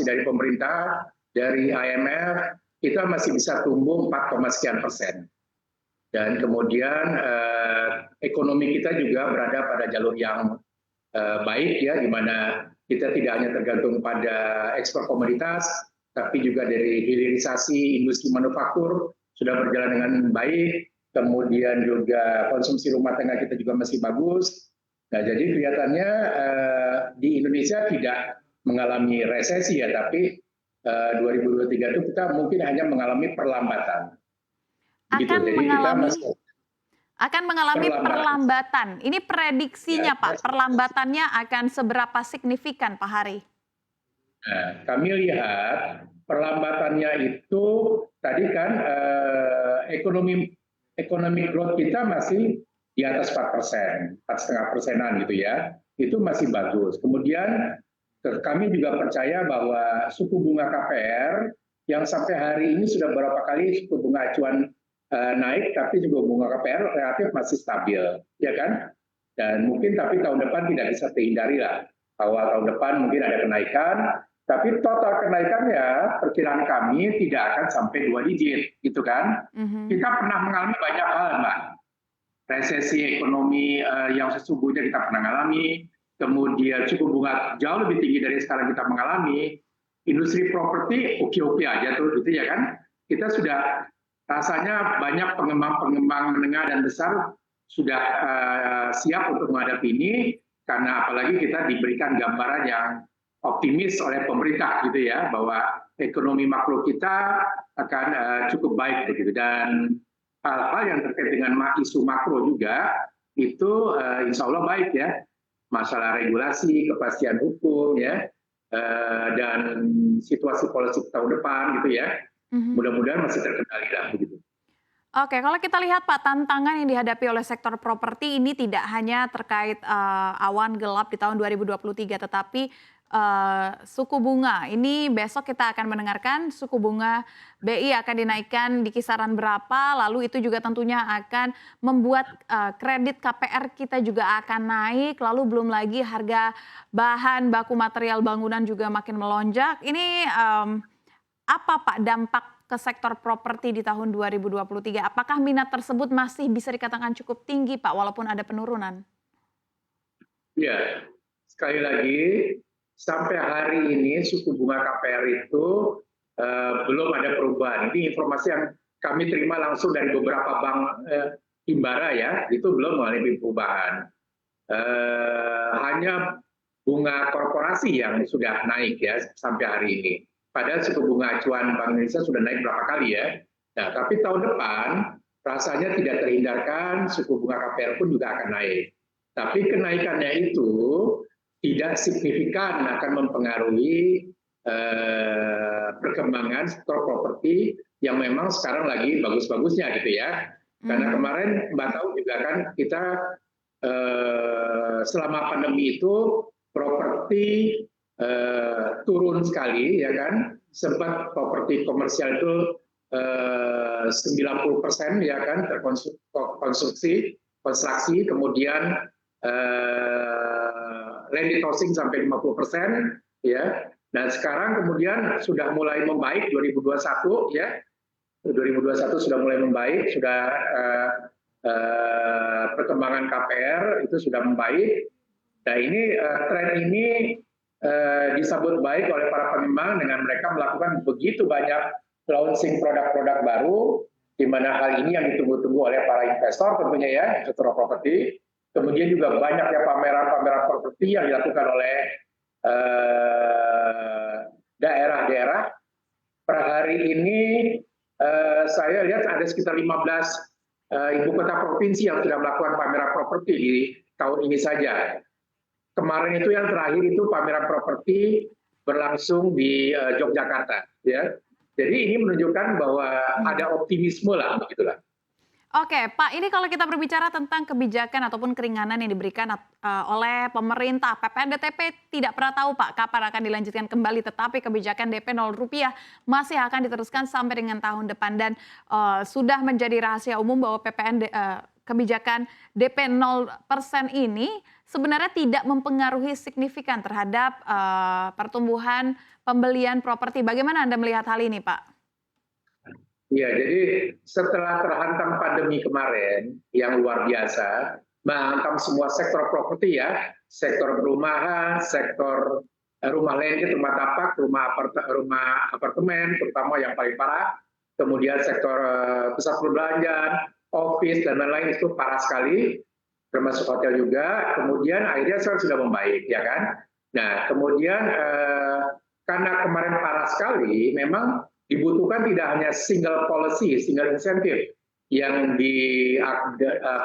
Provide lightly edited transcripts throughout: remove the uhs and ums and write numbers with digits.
dari pemerintah, dari IMF, kita masih bisa tumbuh 4, sekian %. Dan kemudian ekonomi kita juga berada pada jalur yang baik ya, di mana kita tidak hanya tergantung pada ekspor komoditas, tapi juga dari hilirisasi industri manufaktur sudah berjalan dengan baik, kemudian juga konsumsi rumah tangga kita juga masih bagus. Nah, jadi kelihatannya di Indonesia tidak mengalami resesi ya, tapi 2023 itu kita mungkin hanya mengalami perlambatan. Begitu, Akan jadi kita mengalami masih akan mengalami perlambatan. perlambatan. Ini Ya, prediksinya Pak, perlambatannya akan seberapa signifikan Pak Hari? nah, kami lihat perlambatannya itu tadi kan ekonomi growth kita masih di atas 4%, 4,5%-an gitu ya. Itu masih bagus. Kemudian kami juga percaya bahwa suku bunga KPR yang sampai hari ini sudah beberapa kali suku bunga acuan naik, tapi suku bunga KPR relatif masih stabil, ya kan? Dan mungkin tapi tahun depan tidak bisa dihindari lah. Awal tahun depan mungkin ada kenaikan, tapi total kenaikannya perkiraan kami tidak akan sampai 2 digit, gitu kan? Kita pernah mengalami banyak hal, Mbak. Resesi ekonomi yang sesungguhnya kita pernah mengalami, kemudian suku bunga jauh lebih tinggi dari sekarang kita mengalami, industri properti oke-oke aja tuh, gitu ya kan? Kita sudah rasanya banyak pengembang-pengembang menengah dan besar sudah siap untuk menghadapi ini, karena apalagi kita diberikan gambaran yang optimis oleh pemerintah gitu ya, bahwa ekonomi makro kita akan cukup baik begitu. Dan hal-hal yang terkait dengan isu makro juga itu insya Allah baik ya, masalah regulasi, kepastian hukum ya, dan situasi politik tahun depan gitu ya, mudah-mudahan masih terkendali lah begitu. Oke, kalau kita lihat Pak, tantangan yang dihadapi oleh sektor properti ini tidak hanya terkait awan gelap di tahun 2023, tetapi suku bunga. Ini besok kita akan mendengarkan suku bunga BI akan dinaikkan di kisaran berapa, lalu itu juga tentunya akan membuat kredit KPR kita juga akan naik, lalu belum lagi harga bahan baku material bangunan juga makin melonjak. Ini apa Pak dampak ke sektor properti di tahun 2023? Apakah minat tersebut masih bisa dikatakan cukup tinggi Pak, walaupun ada penurunan? Ya, sekali lagi sampai hari ini suku bunga KPR itu belum ada perubahan. Ini informasi yang kami terima langsung dari beberapa bank himbara ya, itu belum mengalami perubahan. Hanya bunga korporasi yang sudah naik ya sampai hari ini. Padahal suku bunga acuan Bank Indonesia sudah naik berapa kali ya. Nah, tapi tahun depan rasanya tidak terhindarkan suku bunga KPR pun juga akan naik. Tapi kenaikannya itu tidak signifikan akan mempengaruhi perkembangan sektor properti yang memang sekarang lagi bagus-bagusnya gitu ya. Karena kemarin Mbak tahu juga kan kita selama pandemi itu properti turun sekali ya kan, sempat properti komersial itu 90% ya kan terkonstruksi, konstruksi, kemudian land housing sampai 50% ya. Nah sekarang kemudian sudah mulai membaik 2021 ya, 2021 sudah mulai membaik, sudah perkembangan KPR itu sudah membaik. Nah ini tren ini disambut baik oleh para pengembang dengan mereka melakukan begitu banyak launching produk-produk baru, di mana hal ini yang ditunggu-tunggu oleh para investor tentunya ya, investor properti. Kemudian juga banyak ya pameran-pameran properti yang dilakukan oleh daerah-daerah. Per hari ini saya lihat ada sekitar 15 ibu kota provinsi yang sudah melakukan pameran properti di tahun ini saja. Kemarin itu yang terakhir itu pameran properti berlangsung di Yogyakarta, ya. Jadi ini menunjukkan bahwa ada optimisme lah, begitulah. Oke, Pak, ini kalau kita berbicara tentang kebijakan ataupun keringanan yang diberikan oleh pemerintah, PPNBTP tidak pernah tahu Pak kapan akan dilanjutkan kembali, tetapi kebijakan DP 0 rupiah masih akan diteruskan sampai dengan tahun depan dan sudah menjadi rahasia umum bahwa kebijakan DP 0% ini sebenarnya tidak mempengaruhi signifikan terhadap pertumbuhan pembelian properti. Bagaimana Anda melihat hal ini, Pak? Iya, jadi setelah terhantam pandemi kemarin yang luar biasa, menghantam semua sektor properti ya, sektor perumahan, sektor rumah landed, rumah tapak, rumah apartemen, terutama yang paling parah, kemudian sektor pusat perbelanjaan, office dan lain-lain itu parah sekali, termasuk hotel juga. Kemudian akhirnya sekarang sudah membaik, ya kan? Nah, kemudian karena kemarin parah sekali, memang dibutuhkan tidak hanya single policy, single insentif yang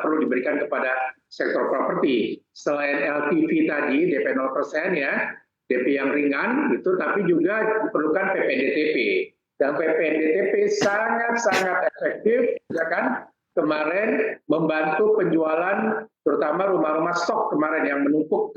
perlu diberikan kepada sektor properti. Selain LTV tadi, DP 0% ya, DP yang ringan, itu, tapi juga diperlukan PPNDTP. Dan PPNDTP sangat-sangat efektif, ya kan? Kemarin membantu penjualan, terutama rumah-rumah stok kemarin yang menumpuk